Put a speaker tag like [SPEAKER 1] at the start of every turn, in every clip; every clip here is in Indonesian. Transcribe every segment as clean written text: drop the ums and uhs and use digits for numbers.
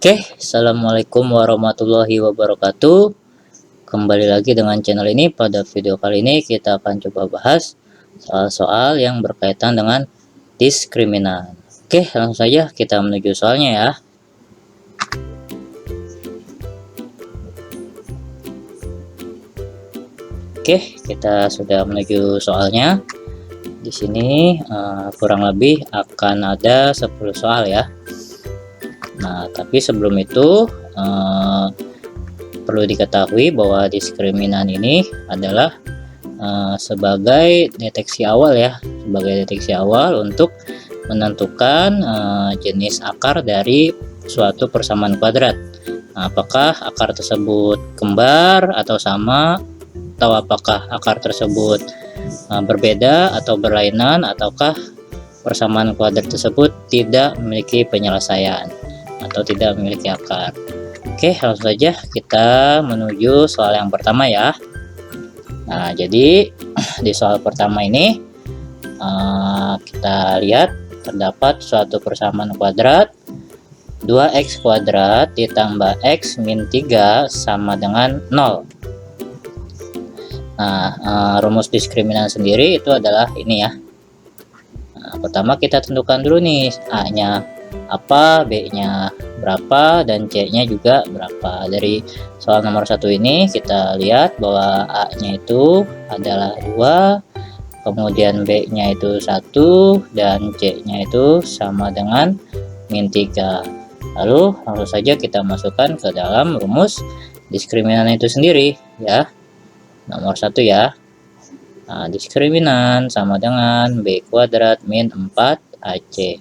[SPEAKER 1] Oke, assalamualaikum warahmatullahi wabarakatuh. Kembali lagi dengan channel ini. Pada video kali ini kita akan coba bahas soal-soal yang berkaitan dengan diskriminan. Oke, langsung saja kita menuju soalnya ya. Oke, kita sudah menuju soalnya. Di sini kurang lebih akan ada 10 soal ya. Nah, tapi sebelum itu perlu diketahui bahwa diskriminan ini adalah sebagai deteksi awal ya, sebagai deteksi awal untuk menentukan jenis akar dari suatu persamaan kuadrat. Nah, apakah akar tersebut kembar atau sama, atau apakah akar tersebut berbeda atau berlainan, ataukah persamaan kuadrat tersebut tidak memiliki penyelesaian atau tidak memiliki akar. Oke, langsung saja kita menuju soal yang pertama ya. Nah, jadi di soal pertama ini kita lihat terdapat suatu persamaan kuadrat 2x kuadrat ditambah x min 3 sama dengan 0. Nah, rumus diskriminan sendiri itu adalah ini ya. Nah, pertama kita tentukan dulu nih a-nya apa, b-nya berapa, dan c-nya juga berapa. Dari soal nomor 1 ini kita lihat bahwa a-nya itu adalah 2, kemudian b-nya itu 1, dan c-nya itu sama dengan min 3. Lalu langsung saja kita masukkan ke dalam rumus diskriminan itu sendiri ya. Nomor 1 ya. Nah, diskriminan sama dengan b kuadrat min 4ac.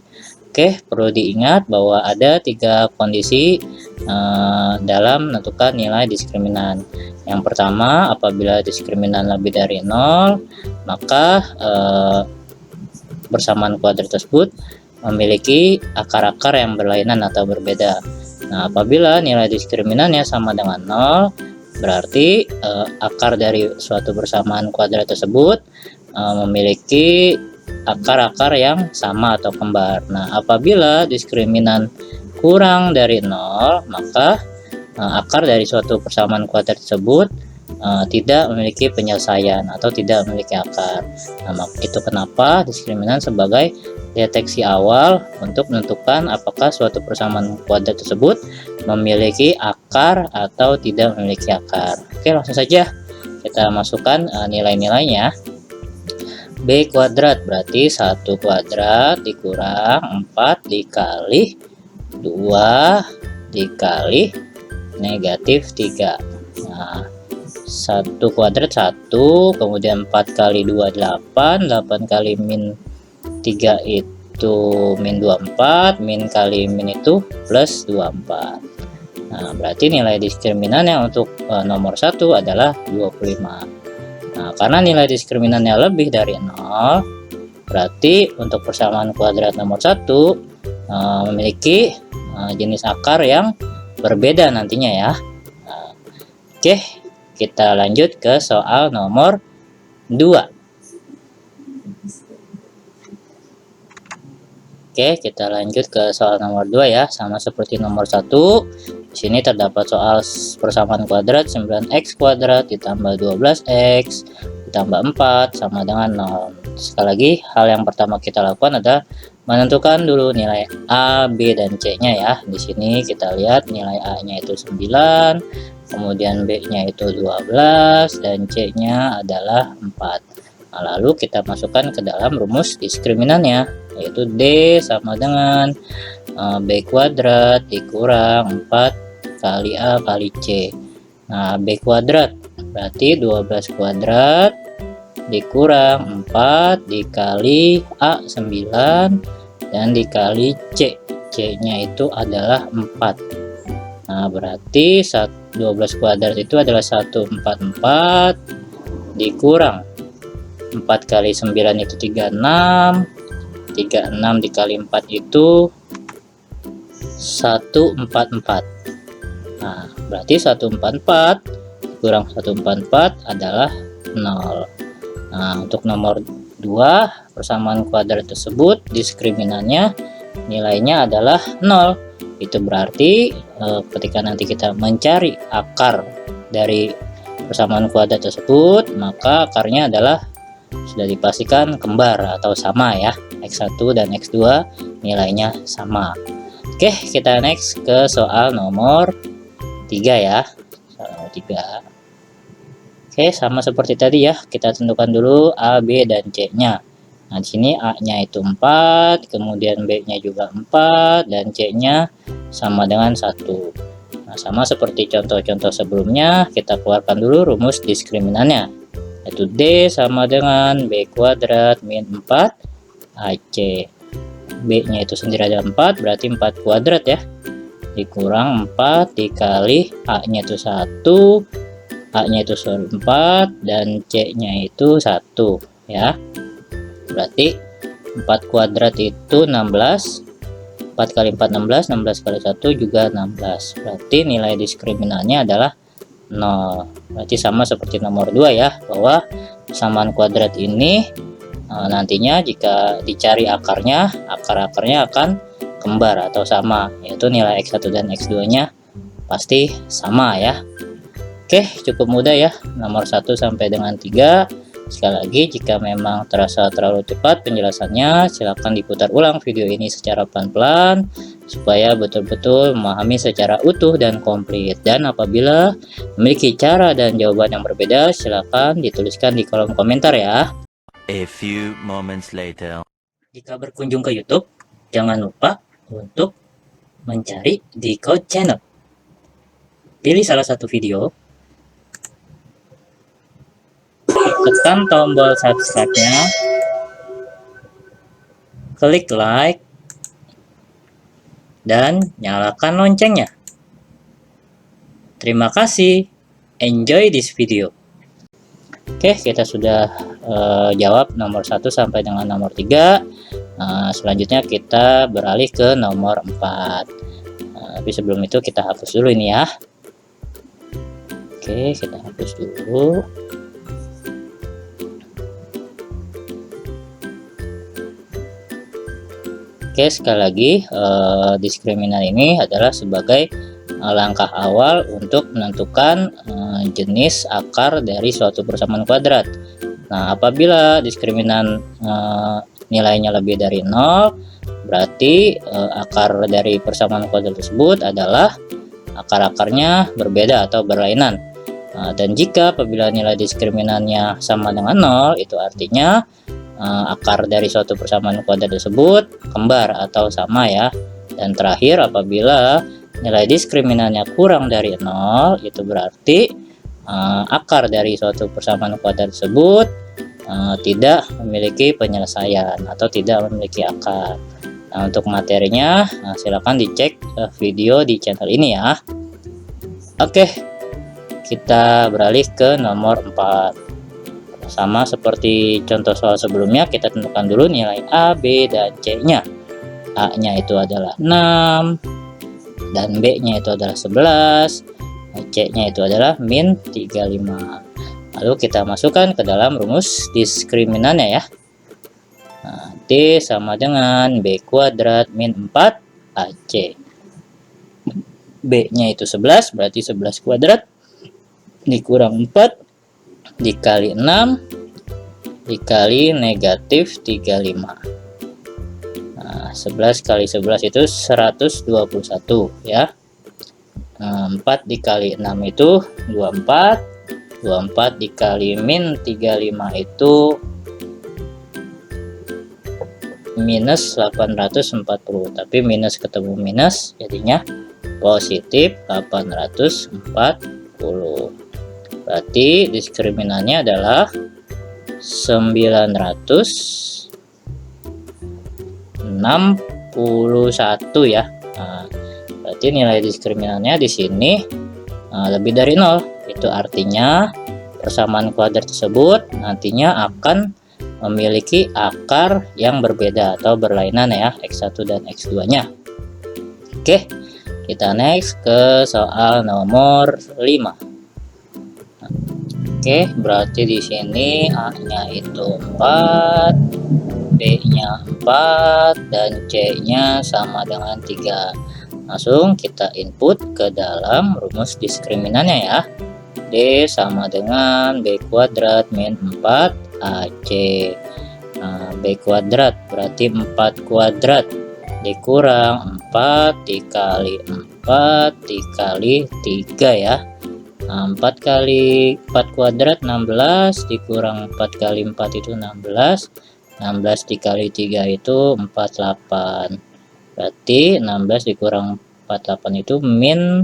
[SPEAKER 1] Oke, perlu diingat bahwa ada 3 kondisi dalam menentukan nilai diskriminan. Yang pertama, apabila diskriminan lebih dari 0, maka persamaan kuadrat tersebut memiliki akar-akar yang berlainan atau berbeda. Nah, apabila nilai diskriminannya sama dengan 0, berarti akar dari suatu persamaan kuadrat tersebut memiliki akar-akar yang sama atau kembar. Nah, apabila diskriminan kurang dari 0, maka akar dari suatu persamaan kuadrat tersebut tidak memiliki penyelesaian atau tidak memiliki akar. Nah, itu kenapa diskriminan sebagai deteksi awal untuk menentukan apakah suatu persamaan kuadrat tersebut memiliki akar atau tidak memiliki akar. Oke, langsung saja kita masukkan nilai-nilainya. B kuadrat berarti 1 kuadrat dikurang 4 dikali 2 dikali negatif 3. Nah, 1 kuadrat 1, kemudian 4 kali 2 8, 8 kali min 3 itu min 24, min kali min itu plus 24. Nah, berarti nilai diskriminannya untuk nomor 1 adalah 25. Nah, karena nilai diskriminannya lebih dari 0, berarti untuk persamaan kuadrat nomor 1 memiliki jenis akar yang berbeda nantinya ya. Nah, oke, kita lanjut ke soal nomor 2. Oke, kita lanjut ke soal nomor 2 ya. Sama seperti nomor 1, di sini terdapat soal persamaan kuadrat 9x kuadrat ditambah 12x ditambah 4 sama dengan 0. Sekali lagi, hal yang pertama kita lakukan adalah menentukan dulu nilai a, b, dan c-nya ya. Di sini kita lihat nilai a-nya itu 9, kemudian b-nya itu 12, dan c-nya adalah 4. Nah, lalu kita masukkan ke dalam rumus diskriminannya, yaitu D sama dengan B kuadrat dikurang 4 kali A kali C. Nah, B kuadrat berarti 12 kuadrat dikurang 4 dikali A 9 dan dikali C. C-nya itu adalah 4. Nah, berarti 12 kuadrat itu adalah 144 dikurang 4 kali 9 itu 36, 36 dikali 4 itu 144. Nah, berarti 144 kurang 144 adalah 0. Nah, untuk nomor 2, persamaan kuadrat tersebut diskriminannya nilainya adalah 0. Itu berarti ketika nanti kita mencari akar dari persamaan kuadrat tersebut, maka akarnya adalah sudah dipastikan kembar atau sama ya. X1 dan X2 nilainya sama. Oke, kita next ke soal nomor 3 ya. Soal nomor 3. Oke, sama seperti tadi ya. Kita tentukan dulu A, B, dan C-nya. Nah, di sini A-nya itu 4, kemudian B-nya juga 4, dan C-nya sama dengan 1. Nah, sama seperti contoh-contoh sebelumnya, kita keluarkan dulu rumus diskriminannya. Yaitu D sama dengan B kuadrat min 4 AC. B-nya itu sendiri ada 4, berarti 4 kuadrat ya. Dikurang 4 dikali A-nya itu 1, A-nya itu 4, dan C-nya itu 1 ya. Berarti 4 kuadrat itu 16, 4 kali 4 16, 16 kali 1 juga 16. Berarti nilai diskriminannya adalah 0. Berarti sama seperti nomor 2 ya, bahwa persamaan kuadrat ini nantinya jika dicari akarnya, akar-akarnya akan kembar atau sama, yaitu nilai X1 dan X2 nya pasti sama ya. Oke, cukup mudah ya, nomor 1 sampai dengan 3. Sekali lagi, jika memang terasa terlalu cepat penjelasannya, silakan diputar ulang video ini secara pelan-pelan supaya betul-betul memahami secara utuh dan komplit. Dan apabila memiliki cara dan jawaban yang berbeda, silakan dituliskan di kolom komentar ya.
[SPEAKER 2] A few moments later.
[SPEAKER 1] Jika berkunjung ke YouTube, jangan lupa untuk mencari Decode Channel. Pilih salah satu video, tekan tombol subscribe-nya, klik like, dan nyalakan loncengnya. Terima kasih. Enjoy this video. Oke, kita sudah jawab nomor 1 sampai dengan nomor 3. Selanjutnya kita beralih ke nomor 4. Tapi sebelum itu kita hapus dulu ini ya. Oke, kita hapus dulu. Oke, sekali lagi diskriminan ini adalah sebagai langkah awal untuk menentukan jenis akar dari suatu persamaan kuadrat. Nah, apabila diskriminan nilainya lebih dari 0, berarti akar dari persamaan kuadrat tersebut adalah akar-akarnya berbeda atau berlainan. Dan jika apabila nilai diskriminannya sama dengan 0, itu artinya akar dari suatu persamaan kuadrat tersebut kembar atau sama ya. Dan terakhir, apabila nilai diskriminannya kurang dari 0, itu berarti akar dari suatu persamaan kuadrat tersebut tidak memiliki penyelesaian atau tidak memiliki akar. Nah, untuk materinya silakan dicek video di channel ini ya. Oke, kita beralih ke nomor 4. Sama seperti contoh soal sebelumnya, kita tentukan dulu nilai A, B, dan C-nya. A-nya itu adalah 6, dan B-nya itu adalah 11, C-nya itu adalah min 35. Lalu kita masukkan ke dalam rumus diskriminannya ya. Nah, D sama dengan B kuadrat min 4 AC. B-nya itu 11, berarti 11 kuadrat dikurang 4 dikali 6 dikali negatif 35. Nah, 11 kali 11 itu 121 ya. 4 dikali 6 itu 24. 24 dikali min 35 itu minus 840. Tapi minus ketemu minus, jadinya positif 840. Berarti diskriminannya adalah 961 ya. Nah, berarti nilai diskriminannya di sini lebih dari 0. Itu artinya persamaan kuadrat tersebut nantinya akan memiliki akar yang berbeda atau berlainan ya, X1 dan X2 nya. Oke, kita next ke soal nomor 5. Oke, berarti di sini A-nya itu 4, B-nya 4, dan C-nya sama dengan 3. Langsung kita input ke dalam rumus diskriminannya ya. D sama dengan B kuadrat min 4 AC. Nah, B kuadrat berarti 4 kuadrat dikurang 4 dikali 4 dikali 3 ya. Nah, 4 kali 4 kuadrat 16 dikurang 4 kali 4 itu 16. 16 dikali 3 itu 48. Berarti 16 dikurang 48 itu min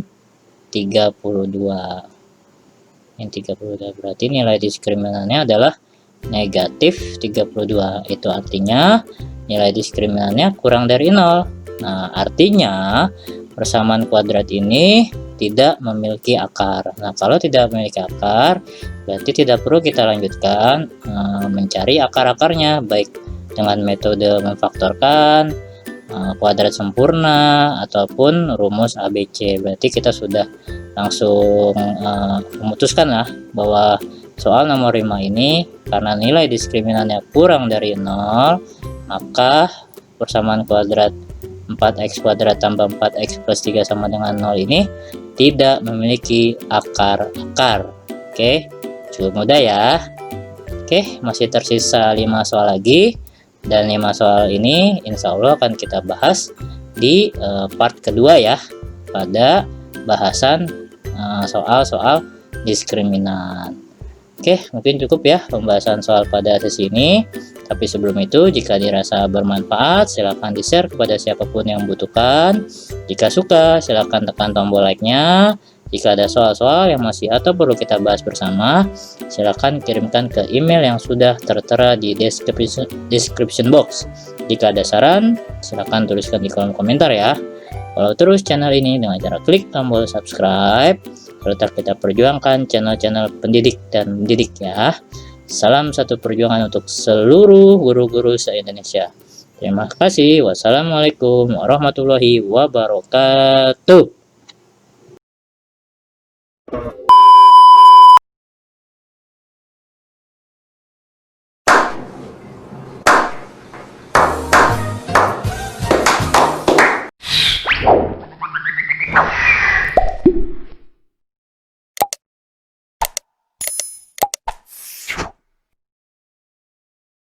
[SPEAKER 1] 32. Min 32 berarti nilai diskriminannya adalah negatif 32. Itu artinya nilai diskriminannya kurang dari 0. Nah, artinya persamaan kuadrat ini tidak memiliki akar. Nah, kalau tidak memiliki akar, berarti tidak perlu kita lanjutkan mencari akar-akarnya, baik dengan metode memfaktorkan, kuadrat sempurna, ataupun rumus ABC. Berarti kita sudah langsung memutuskan lah bahwa soal nomor 5 ini karena nilai diskriminannya kurang dari 0, maka persamaan kuadrat 4x kuadrat tambah 4x plus 3 sama dengan 0 ini tidak memiliki akar-akar. Oke, cukup mudah ya. Oke, masih tersisa 5 soal lagi, dan 5 soal ini insya Allah akan kita bahas di part kedua ya, pada bahasan soal-soal diskriminan. Oke, mungkin cukup ya pembahasan soal pada sesi ini. Tapi sebelum itu, jika dirasa bermanfaat, silahkan di-share kepada siapapun yang membutuhkan. Jika suka, silahkan tekan tombol like-nya. Jika ada soal-soal yang masih atau perlu kita bahas bersama, silahkan kirimkan ke email yang sudah tertera di description box. Jika ada saran, silahkan tuliskan di kolom komentar ya. Follow terus channel ini dengan cara klik tombol subscribe, serta kita perjuangkan channel-channel pendidik dan mendidik ya. Salam satu perjuangan untuk seluruh guru-guru se-Indonesia. Terima kasih. Wassalamualaikum warahmatullahi wabarakatuh.